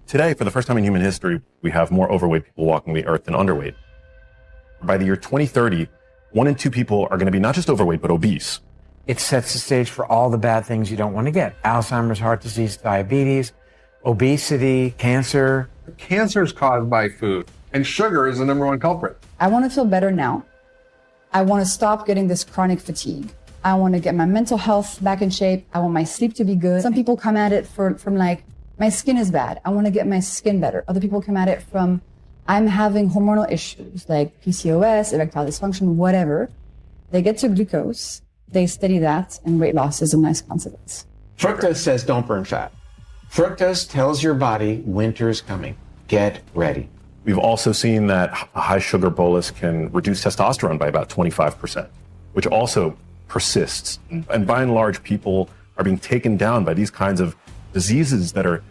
Today, for the first time in human history, we have more overweight people walking the earth than underweight. By the year 2030, 1 in 2 people are going to be not just overweight, but obese. It sets the stage for all the bad things you don't want to get. Alzheimer's, heart disease, diabetes, obesity, cancer. Cancer is caused by food, and sugar is the #1 culprit. I want to feel better now. I want to stop getting this chronic fatigue. I want to get my mental health back in shape. I want my sleep to be good. Some people come at it from like, my skin is bad. I want to get my skin better. Other people come at it from, I'm having hormonal issues like PCOS, erectile dysfunction, whatever. They get to glucose, they study that, and weight loss is a nice consequence. Fructose says don't burn fat. Fructose tells your body winter is coming. Get ready. We've also seen that a high sugar bolus can reduce testosterone by about 25%, which also persists. And by and large, people are being taken down by these kinds of diseases that are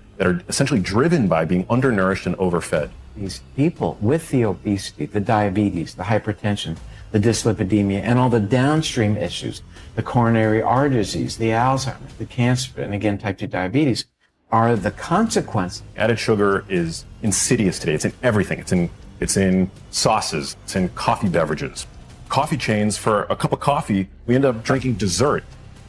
essentially driven by being undernourished and overfed. These people with the obesity, the diabetes, the hypertension, the dyslipidemia, and all the downstream issues, the coronary artery disease, the Alzheimer's, the cancer, and again, type 2 diabetes, are the consequence. Added sugar is insidious today. It's in everything. It's in sauces. It's in coffee beverages. Coffee chains, for a cup of coffee, we end up drinking dessert.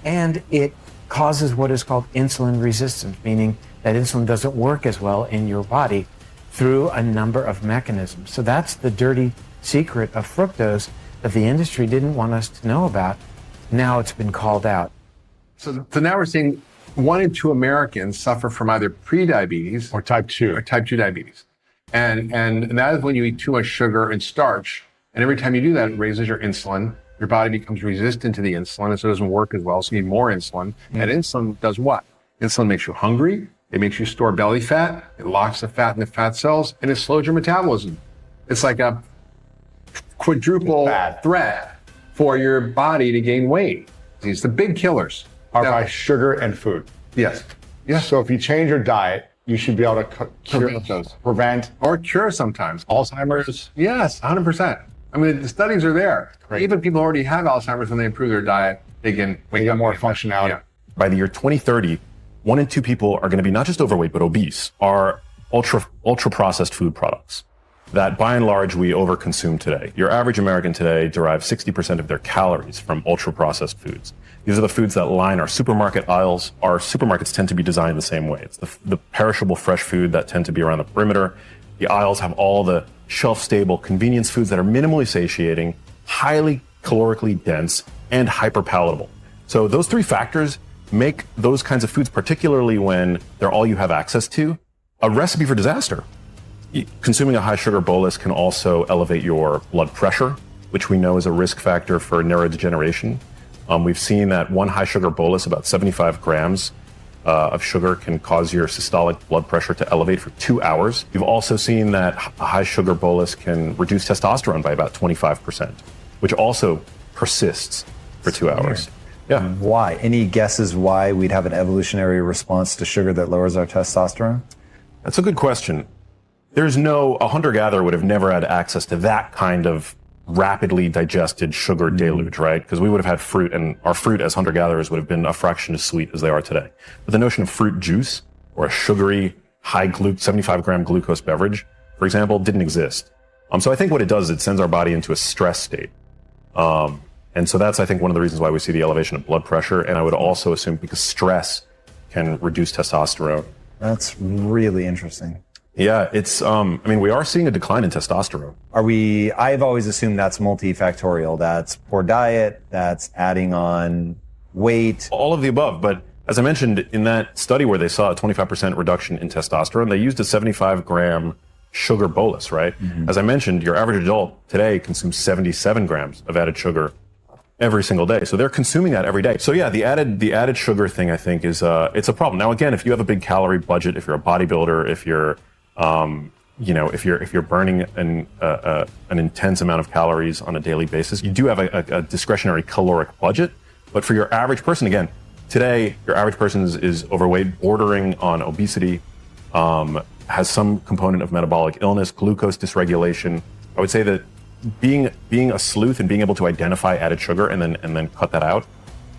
And it causes what is called insulin resistance, meaning that insulin doesn't work as well in your body through a number of mechanisms. So that's the dirty secret of fructose that the industry didn't want us to know about. Now it's been called out. So now we're seeing 1 in 2 Americans suffer from either prediabetes or type 2 diabetes. And that is when you eat too much sugar and starch. And every time you do that, it raises your insulin. Your body becomes resistant to the insulin, and so it doesn't work as well. So you need more insulin. And insulin does what? Insulin makes you hungry. It makes you store belly fat. It locks the fat in the fat cells, and it slows your metabolism. It's like a quadruple threat for your body to gain weight. These the big killers are by sugar and food. Yes. So if you change your diet, you should be able to prevent or cure sometimes Alzheimer's. Yes, 100%. I mean, the studies are there. Great. Even people who already have Alzheimer's, when they improve their diet, they get more functionality. Yeah. By the year 2030, 1 in 2 people are going to be not just overweight, but obese, are ultra processed food products that by and large we overconsume today. Your average American today derives 60% of their calories from ultra processed foods. These are the foods that line our supermarket aisles. Our supermarkets tend to be designed the same way. It's the perishable fresh food that tend to be around the perimeter. The aisles have all the shelf-stable convenience foods that are minimally satiating, highly calorically dense, and hyper-palatable. So those 3 factors make those kinds of foods, particularly when they're all you have access to, a recipe for disaster. Consuming a high sugar bolus can also elevate your blood pressure, which we know is a risk factor for neurodegeneration. We've seen that 1 high sugar bolus, about 75 grams of sugar, can cause your systolic blood pressure to elevate for 2 hours. We've also seen that a high sugar bolus can reduce testosterone by about 25%, which also persists for 2 hours. Yeah. Why? Any guesses why we'd have an evolutionary response to sugar that lowers our testosterone? That's a good question. A hunter-gatherer would have never had access to that kind of rapidly digested sugar deluge, right? Because we would have had fruit, and our fruit as hunter-gatherers would have been a fraction as sweet as they are today. But the notion of fruit juice or a sugary, high 75-gram glucose beverage, for example, didn't exist. So I think what it does is it sends our body into a stress state. And so that's, I think, one of the reasons why we see the elevation of blood pressure. And I would also assume because stress can reduce testosterone. That's really interesting. Yeah, we are seeing a decline in testosterone. I've always assumed that's multifactorial. That's poor diet, that's adding on weight. All of the above. But as I mentioned, in that study where they saw a 25% reduction in testosterone, they used a 75-gram sugar bolus, right? Mm-hmm. As I mentioned, your average adult today consumes 77 grams of added sugar every single day. So they're consuming that every day. So yeah, the added sugar thing, I think, is it's a problem. Now, again, if you have a big calorie budget, if you're a bodybuilder, if you're if you're burning an intense amount of calories on a daily basis, you do have a discretionary caloric budget. But for your average person, again, today, your average person is overweight, bordering on obesity, has some component of metabolic illness, glucose dysregulation. I would say that being a sleuth and being able to identify added sugar and then cut that out,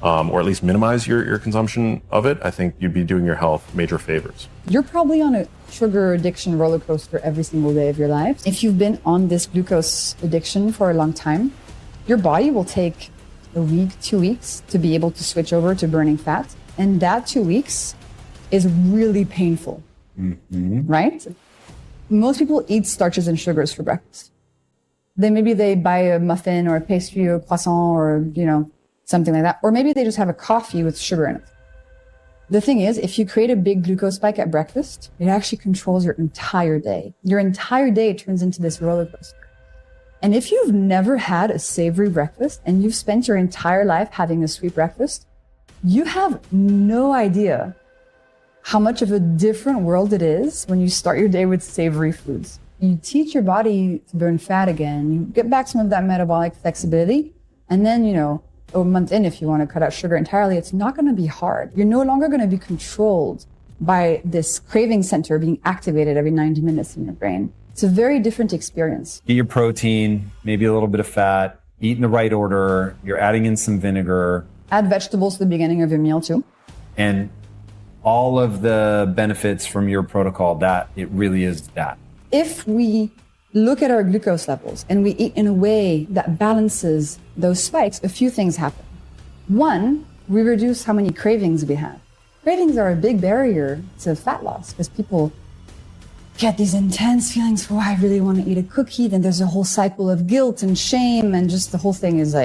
or at least minimize your consumption of it, I think you'd be doing your health major favors. You're probably on a sugar addiction roller coaster every single day of your life. If you've been on this glucose addiction for a long time, your body will take a week, 2 weeks to be able to switch over to burning fat. And that 2 weeks is really painful, right? Most people eat starches and sugars for breakfast. Maybe they buy a muffin or a pastry or a croissant or, something like that. Or maybe they just have a coffee with sugar in it. The thing is, if you create a big glucose spike at breakfast, it actually controls your entire day. Your entire day turns into this roller coaster. And if you've never had a savory breakfast and you've spent your entire life having a sweet breakfast, you have no idea how much of a different world it is when you start your day with savory foods. You teach your body to burn fat again. You get back some of that metabolic flexibility. And then, a month in, if you want to cut out sugar entirely, it's not going to be hard. You're no longer going to be controlled by this craving center being activated every 90 minutes in your brain. It's a very different experience. Get your protein, maybe a little bit of fat, eat in the right order. You're adding in some vinegar. Add vegetables to the beginning of your meal too. And all of the benefits from your protocol, that it really is that. If we look at our glucose levels and we eat in a way that balances those spikes, a few things happen. One, we reduce how many cravings we have. Cravings are a big barrier to fat loss because people get these intense feelings for, I really want to eat a cookie. Then there's a whole cycle of guilt and shame, and just the whole thing is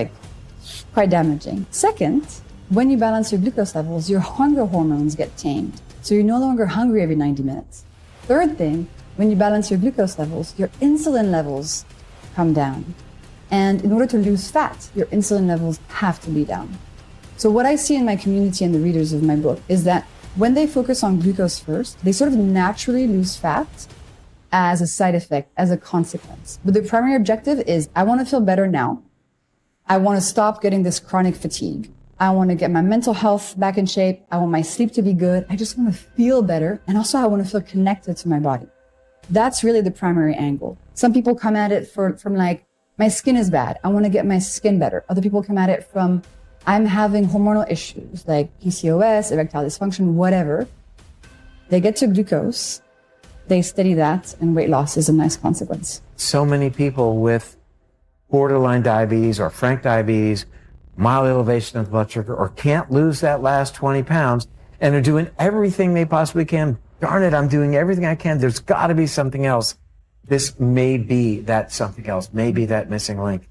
quite damaging. Second, when you balance your glucose levels, your hunger hormones get tamed. So you're no longer hungry every 90 minutes. Third thing, when you balance your glucose levels, your insulin levels come down. And in order to lose fat, your insulin levels have to be down. So what I see in my community and the readers of my book is that when they focus on glucose first, they sort of naturally lose fat as a side effect, as a consequence. But the primary objective is, I want to feel better now. I want to stop getting this chronic fatigue. I want to get my mental health back in shape. I want my sleep to be good. I just want to feel better. And also I want to feel connected to my body. That's really the primary angle. Some people come at it from my skin is bad. I want to get my skin better. Other people come at it from, I'm having hormonal issues like PCOS, erectile dysfunction, whatever. They get to glucose, they study that, and weight loss is a nice consequence. So many people with borderline diabetes or frank diabetes, mild elevation of blood sugar, or can't lose that last 20 pounds, and are doing everything they possibly can. Darn it, I'm doing everything I can. There's got to be something else. This may be that something else, maybe that missing link.